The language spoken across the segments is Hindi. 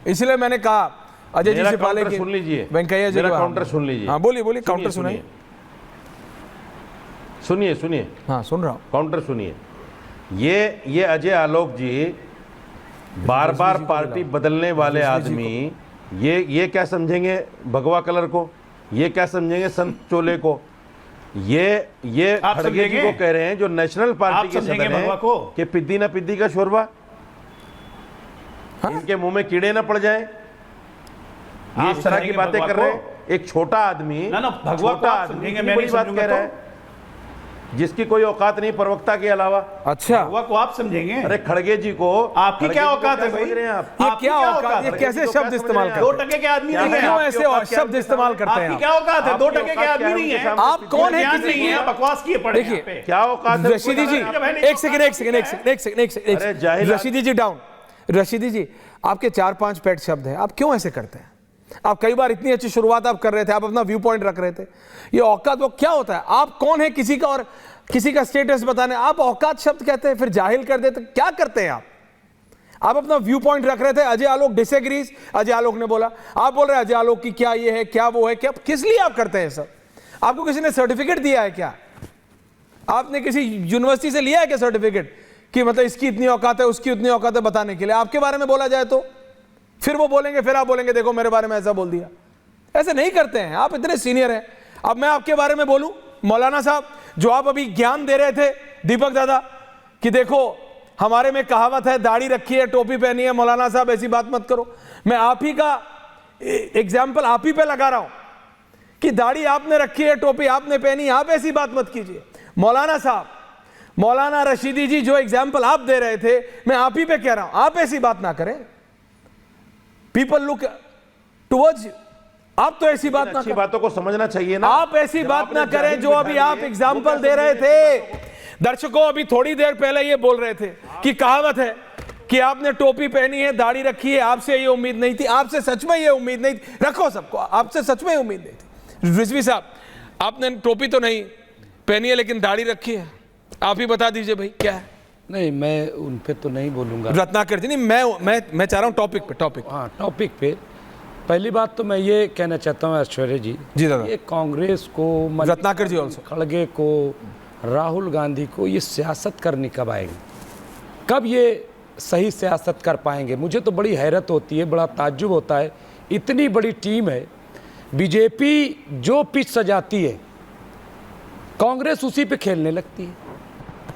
इसलिए मैंने कहा अजय जी से पहले कि सुन लीजिए, वेंकैया जी मेरा काउंटर सुन लीजिए। हाँ बोलिए बोलिए, काउंटर सुनाइए। सुनिए सुनिए, हाँ सुन रहा हूँ, काउंटर सुनिए। ये अजय आलोक जी बार बार पार्टी बदलने वाले आदमी ये क्या समझेंगे भगवा कलर को, ये क्या समझेंगे संत चोले को, ये खड़गे जी को कह रहे हैं जो नेशनल पार्टी के सदस्य हैं कि पिद्दी ना पिद्दी का शोरबा, इनके मुंह में कीड़े ना पड़ जाए, ये इस तरह की बातें कर रहे हैं। एक छोटा आदमी छोटा आदमी बड़ी बात कह रहा है जिसकी कोई औकात नहीं प्रवक्ता के अलावा। अच्छा भगवा को आप समझेंगे? अरे खड़गे जी को, आपकी क्या औकात है भाई? ये क्या औकात, ये कैसे शब्द इस्तेमाल करते हैं? 2% के आदमी नहीं है, क्यों ऐसे शब्द इस्तेमाल करते हैं? आपकी क्या औकात है? 2% के आदमी नहीं है, आप कौन है? किसी नहीं है, बकवास किए पड़े। देखिए क्या औकात है? रशीदी जी एक सेकंड, रशीदी जी डाउन। रशीदी जी आपके 4-5 पेट शब्द हैं, आप क्यों ऐसे करते हैं? आप कई बार इतनी अच्छी शुरुआत आप कर रहे थे, आप अपना व्यू पॉइंट रख रहे थे। ये औकात वो क्या होता है? आप कौन है किसी का और किसी का स्टेटस बताने? आप औकात शब्द कहते हैं, फिर जाहिल कर देते, क्या करते हैं आप? आप अपना व्यू पॉइंट रख रहे थे। अजय आलोक डिसएग्रीज, अजय आलोक ने बोला, आप बोल रहे हैं अजय आलोक की क्या ये है, क्या वो है, क्या, किस लिए आप करते हैं सब? आपको किसी ने सर्टिफिकेट दिया है क्या? आपने किसी यूनिवर्सिटी से लिया है क्या सर्टिफिकेट कि मतलब इसकी इतनी औकात है, उसकी उतनी औकात है बताने के लिए? आपके बारे में बोला जाए तो फिर वो बोलेंगे, फिर आप बोलेंगे देखो मेरे बारे में ऐसा बोल दिया। ऐसे नहीं करते हैं, आप इतने सीनियर हैं। अब मैं आपके बारे में बोलूं, मौलाना साहब जो आप अभी ज्ञान दे रहे थे दीपक दादा कि देखो हमारे में कहावत है, दाढ़ी रखी है, टोपी पहनी है, मौलाना साहब ऐसी बात मत करो। मैं आप ही का एग्जाम्पल आप ही पे लगा रहा हूं कि दाढ़ी आपने रखी है, टोपी आपने पहनी, आप ऐसी बात मत कीजिए। मौलाना साहब, मौलाना रशीदी जी जो एग्जाम्पल आप दे रहे थे, मैं आप ही पे कह रहा हूं, आप ऐसी बात ना करें। पीपल लुक टुवर्ड्स यू, आप तो ऐसी बात ना, अच्छी बातों को समझना चाहिए ना। आप ऐसी बात ना करें जो अभी आप एग्जाम्पल दे रहे थे। दर्शकों अभी थोड़ी देर पहले ये बोल रहे थे कि कहावत है कि आपने टोपी पहनी है, दाढ़ी रखी है, आपसे ये उम्मीद नहीं थी। आपसे सच में ये उम्मीद नहीं थी, रखो सबको, आपसे सच में उम्मीद नहीं थी। रिजवी साहब आपने टोपी तो नहीं पहनी है लेकिन दाढ़ी रखी है, आप ही बता दीजिए भाई क्या है? नहीं, मैं उन पे तो नहीं बोलूँगा। रत्नाकर जी नहीं, मैं चाह रहा हूँ टॉपिक। हाँ, टॉपिक पे पहली बात तो मैं ये कहना चाहता हूँ ऐश्वर्या जी दादा, ये कांग्रेस को, रत्नाकर जी ऑल्सो, खड़गे को, राहुल गांधी को ये सियासत करनी कब आएगी? कब ये सही सियासत कर पाएंगे? मुझे तो बड़ी हैरत होती है, बड़ा ताज्जुब होता है। इतनी बड़ी टीम है, बीजेपी जो पिच सजाती है कांग्रेस उसी पे खेलने लगती है,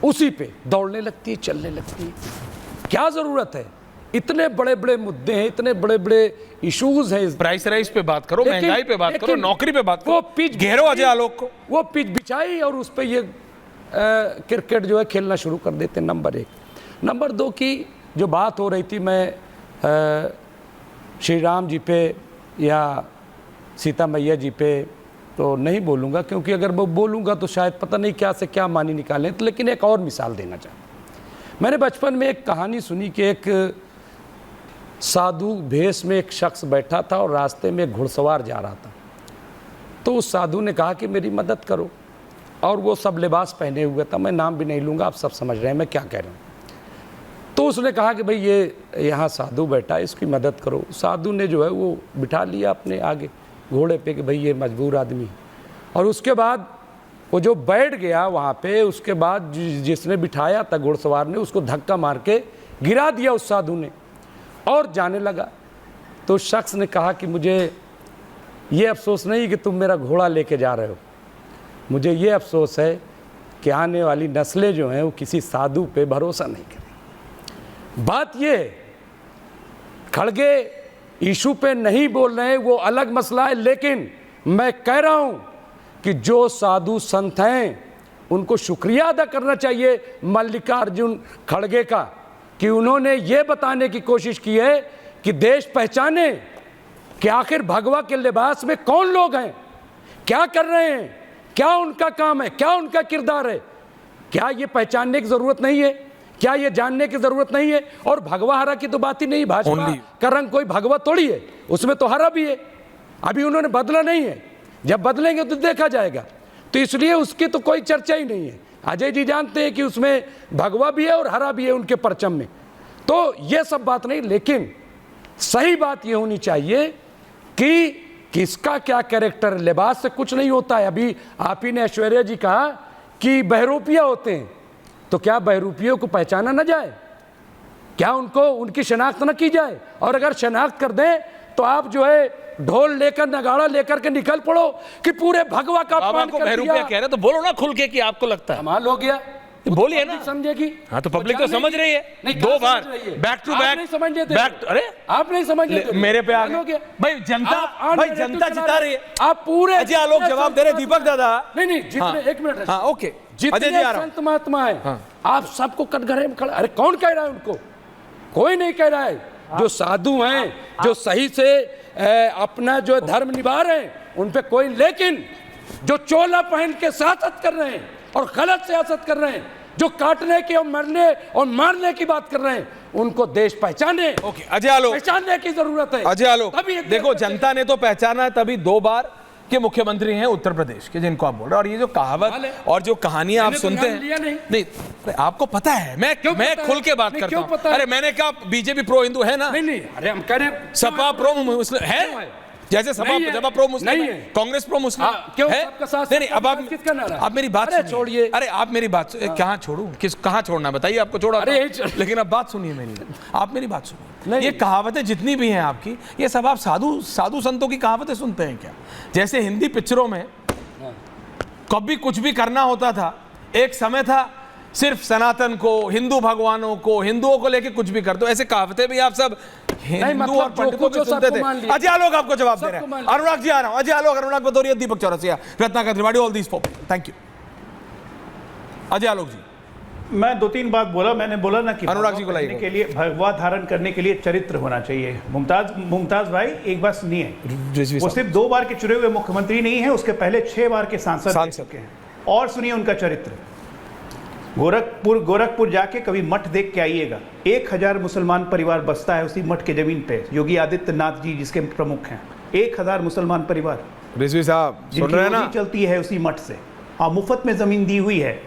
उसी पे दौड़ने लगती है, चलने लगती है। क्या ज़रूरत है? इतने बड़े बड़े मुद्दे हैं, इतने बड़े बड़े इश्यूज हैं। प्राइस राइस पे बात करो, महंगाई पे बात करो, नौकरी पे बात करो, वो पिच घेरो अजय आलोक को, वो पिच बिछाई और उस पे ये क्रिकेट जो है खेलना शुरू कर देते हैं। नंबर 1। नंबर 2 की जो बात हो रही थी, मैं श्री राम जी पे या सीता मैया जी पे तो नहीं बोलूँगा, क्योंकि अगर वो बोलूँगा तो शायद पता नहीं क्या से क्या मानी निकालें। तो लेकिन एक और मिसाल देना चाहता। मैंने बचपन में एक कहानी सुनी कि एक साधु भेष में एक शख्स बैठा था और रास्ते में एक घुड़सवार जा रहा था। तो उस साधु ने कहा कि मेरी मदद करो, और वो सब लिबास पहने हुए था, मैं नाम भी नहीं लूँगा, आप सब समझ रहे हैं मैं क्या कह रहा हूँ। तो उसने कहा कि भाई ये यहाँ साधु बैठा है, इसकी मदद करो। साधु ने जो है वो बिठा लिया अपने आगे घोड़े पे कि भाई ये मजबूर आदमी है। और उसके बाद वो जो बैठ गया वहाँ पे, उसके बाद जिसने बिठाया था घुड़सवार ने, उसको धक्का मार के गिरा दिया उस साधु ने और जाने लगा। तो उस शख्स ने कहा कि मुझे ये अफसोस नहीं कि तुम मेरा घोड़ा लेके जा रहे हो, मुझे ये अफसोस है कि आने वाली नस्लें जो हैं वो किसी साधु पे भरोसा नहीं करें। बात ये है, खड़गे इशू पे नहीं बोल रहे हैं, वो अलग मसला है, लेकिन मैं कह रहा हूं कि जो साधु संत हैं उनको शुक्रिया अदा करना चाहिए मल्लिकार्जुन खड़गे का कि उन्होंने ये बताने की कोशिश की है कि देश पहचाने कि आखिर भगवा के लिबास में कौन लोग हैं, क्या कर रहे हैं, क्या उनका काम है, क्या उनका किरदार है। क्या ये पहचानने की ज़रूरत नहीं है? क्या ये जानने की ज़रूरत नहीं है? और भगवा हरा की तो बात ही नहीं, भाजपा का रंग कोई भगवा थोड़ी है, उसमें तो हरा भी है। अभी उन्होंने बदला नहीं है, जब बदलेंगे तो देखा जाएगा। तो इसलिए उसकी तो कोई चर्चा ही नहीं है। अजय जी जानते हैं कि उसमें भगवा भी है और हरा भी है उनके परचम में, तो ये सब बात नहीं। लेकिन सही बात ये होनी चाहिए कि किसका क्या कैरेक्टर, लिबास से कुछ नहीं होता है। अभी आप ही ने ऐश्वर्या जी कहा कि बहरूपिया होते हैं, तो क्या बहरूपियों को पहचाना ना जाए? क्या उनको उनकी शनाख्त न की जाए? और अगर शनाख्त कर दें तो आप जो है ढोल लेकर नगाड़ा लेकर के निकल पड़ो कि पूरे भगवा का अपमान कर बहरूपिया दिया। कह रहे तो बोलो ना खुल के कि आपको लगता है। कमाल हो गया, बोलिए ना, समझेगी। हाँ तो पब्लिक तो समझ रही है। नहीं, दो कहाँ बार समझ रही है? बैक टू आप बैक, नहीं समझ लेते, बैक, अरे आप नहीं समझ लेते, मेरे पे आ कमाल हो गए गया। भाई। जनता, आप भाई narrative जनता चला जिता रहे रही है। आप पूरे अजय आलोक जवाब दे रहे, दीपक दादा। नहीं नहीं, जितने हाँ, एक मिनट, हाँ ओके, अजय जी जितने आ रहा हूं। संत महात्मा है आप सबको कटघरे में खड़ा, अरे कौन कह रहा है उनको? कोई नहीं कह रहा है। जो साधु हैं, जो सही से अपना जो धर्म निभा रहे हैं उन पे कोई, लेकिन जो चोला पहन के सियासत कर रहे हैं और गलत सियासत कर रहे हैं, जो काटने की और मरने और मारने की बात कर रहे हैं, उनको देश पहचाने। ओके अजय आलोक, पहचानने की जरूरत है। अजय आलोक, तभी देखो जनता ने तो पहचाना है, तभी 2 बार के मुख्यमंत्री हैं उत्तर प्रदेश के जिनको आप बोल रहे हैं। और ये जो कहावत और जो कहानियां आप मैंने तो सुनते नाम लिया हैं, नहीं। अरे आपको पता है, मैं क्यों पता खुल है? के बात नहीं, करता क्यों पता हूं। है? अरे मैंने कहा बीजेपी प्रो हिंदू है ना, नहीं नहीं, अरे हम कह रहे हैं सपा प्रो मुस्लिम है, क्यों है? जैसे सपा नहीं है, जब प्रो मुस्लिम नहीं है, है। कांग्रेस प्रो मुस्लिम हाँ, क्यों? है। सबका साथ, नहीं नहीं, अब सबका साथ किसका नारा है? आप मेरी बात अरे सुनिए। छोड़िए। अरे आप मेरी बात कहाँ छोड़ू, किस कहाँ छोड़ना बताइए, आपको छोड़ा अरे था। यही छोड़- लेकिन अब बात सुनिए मेरी, आप मेरी बात सुनिए। नहीं। ये कहावतें जितनी भी हैं आपकी, ये सब आप साधु संतों की कहावतें सुनते हैं क्या? जैसे हिंदी पिक्चरों में कभी कुछ भी करना होता था, एक समय था सिर्फ सनातन को, हिंदू भगवानों को, हिंदुओं को लेके कुछ भी कर दो, ऐसे कहावतें भी आप सब हिंदू मतलब और जो पंडितों कुछ भी हो सुनते सबको थे। मान लिया। अजय आलोक आपको जवाब दे रहे सबको मान हैं। लिया। अनुराग जी आ रहा हूं, Ajay Alok, Anurag Bhadauria, Deepak Chaurasia, Ratnakar Tripathi, all these people, thank you. Ajay Alok ji, मैं 2-3 बात बोला, मैंने बोला ना कि अनुराग जी को भगवा लाइए। पहनने के लिए, भगवा धारण करने के लिए चरित्र होना चाहिए। मुमताज भाई एक बात सुनिए, रिजवी वो साहब। सिर्फ 2 बार के चुने हुए मुख्यमंत्री नहीं है, उसके पहले 6 बार के सांसद रह सांसद। चुके हैं। और सुनिए उनका चरित्र। गोरखपुर जाके कभी मठ देख के आइएगा। 1000 मुसलमान परिवार बसता है उसी मठ के जमीन पे। योगी आदित्यनाथ जी जिसके प्रमुख हैं, 1000 मुसलमान परिवार, रिजवी साहब सुन जिनकी रहे हैं ना? रोजी चलती है उसी मठ से। और मुफ्त में जमीन दी हुई है,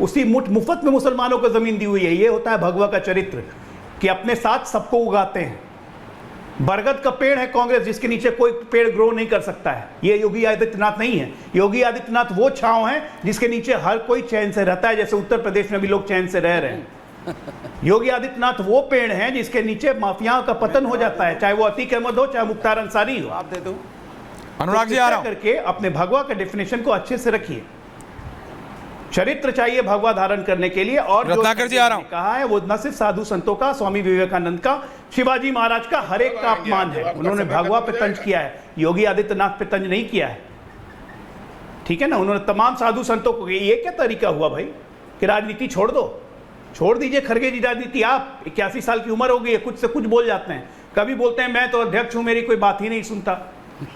उसी मुफ्त में मुसलमानों को जमीन दी हुई है। ये होता है भगवा का चरित्र, कि अपने साथ सबको उगाते हैं। बरगद का पेड़ है कांग्रेस, जिसके नीचे कोई पेड़ ग्रो नहीं कर सकता है। ये योगी आदित्यनाथ नहीं है। योगी आदित्यनाथ वो छांव है जिसके नीचे हर कोई चैन से रहता है, जैसे उत्तर प्रदेश में भी लोग चैन से रह रहे हैं। योगी आदित्यनाथ वो पेड़ हैं जिसके नीचे माफियाओं का पतन हो जाता है, चाहे वो अतीक अहमद हो, चाहे मुख्तार अंसारी हो। आप दे दो अनुराग जी आ रहा हूं। करके अपने भगवा का डेफिनेशन को अच्छे से रखिए। चरित्र चाहिए भगवा धारण करने के लिए। और जो रत्नाकर जी आ रहा हूं। कहा है वो न सिर्फ साधु संतों का, स्वामी विवेकानंद का, शिवाजी महाराज का, हर एक का अपमान है। उन्होंने भगवा पे तंज किया है, योगी आदित्यनाथ पे तंज नहीं किया है। ठीक है ना? उन्होंने तमाम साधु संतों को, ये क्या तरीका हुआ भाई कि राजनीति छोड़ दो? छोड़ दीजिए खड़गे जी राजनीति। आप 81 साल की उम्र हो गई है, कुछ से कुछ बोल जाते हैं। कभी बोलते हैं मैं तो अध्यक्ष हूं, मेरी कोई बात ही नहीं सुनता।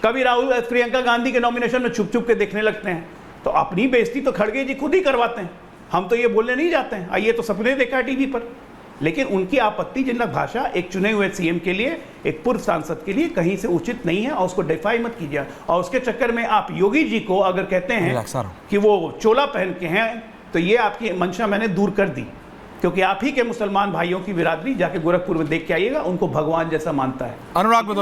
कभी राहुल प्रियंका गांधी के नॉमिनेशन में छुप छुप के देखने लगते हैं। तो अपनी बेइज्जती तो खड़गे जी खुद ही करवाते हैं, हम तो ये बोलने नहीं जाते हैं। ये तो सपने देखा टीवी पर। लेकिन उनकी आपत्तिजनक भाषा एक चुने हुए सीएम के लिए, एक पूर्व सांसद के लिए कहीं से उचित नहीं है, और उसको डिफाई मत कीजिए। और उसके चक्कर में आप योगी जी को अगर कहते हैं कि वो चोला पहन के हैं, तो ये आपकी मंशा मैंने दूर कर दी। क्योंकि आप ही के मुसलमान भाइयों की बिरादरी जाके गोरखपुर में देख के आइएगा, उनको भगवान जैसा मानता है। अनुराग भदौरिया।